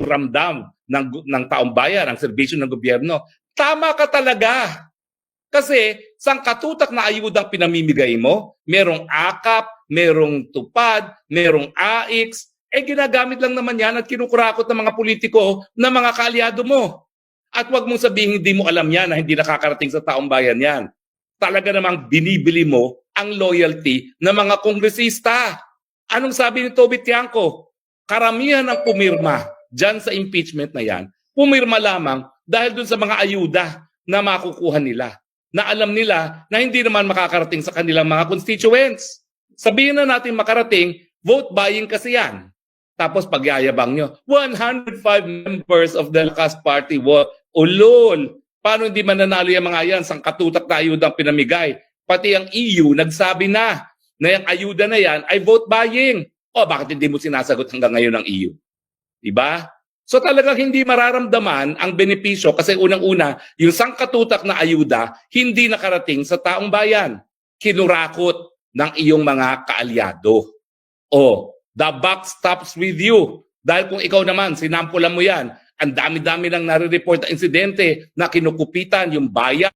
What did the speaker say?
ramdam ng taong bayan, ang serbisyo ng gobyerno. Tama ka talaga. Kasi sangkatutak na ayudang pinamimigay mo, merong akap, merong tupad, merong AIX, ginagamit lang naman yan at kinukurakot ng mga politiko na mga kaalyado mo. At wag mong sabihin hindi mo alam yan na hindi nakakarating sa taong bayan yan. Talaga namang binibili mo ang loyalty ng mga kongresista. Anong sabi ni Toby Tiangco? Karamihan ng pumirma dyan sa impeachment na yan, pumirma lamang dahil dun sa mga ayuda na makukuha nila, na alam nila na hindi naman makakarating sa kanilang mga constituents. Sabihin na natin makarating, vote buying kasi yan. Tapos pagyayabang nyo, 105 members of the Lakas Party vote. Ulol! Paano hindi mananalo yung mga yan? Sangkatutak na ayudang pinamigay. Pati ang EU nagsabi na yung ayuda na yan ay vote buying. O bakit hindi mo sinasagot hanggang ngayon ng EU? Diba? So talagang hindi mararamdaman ang benepisyo kasi unang-una, yung sangkatutak na ayuda hindi nakarating sa taong bayan. Kinurakot ng iyong mga kaalyado. O, the buck stops with you. Dahil kung ikaw naman, sinampulan mo yan, ang dami-dami nang nare-report na insidente na kinukupitan yung bayan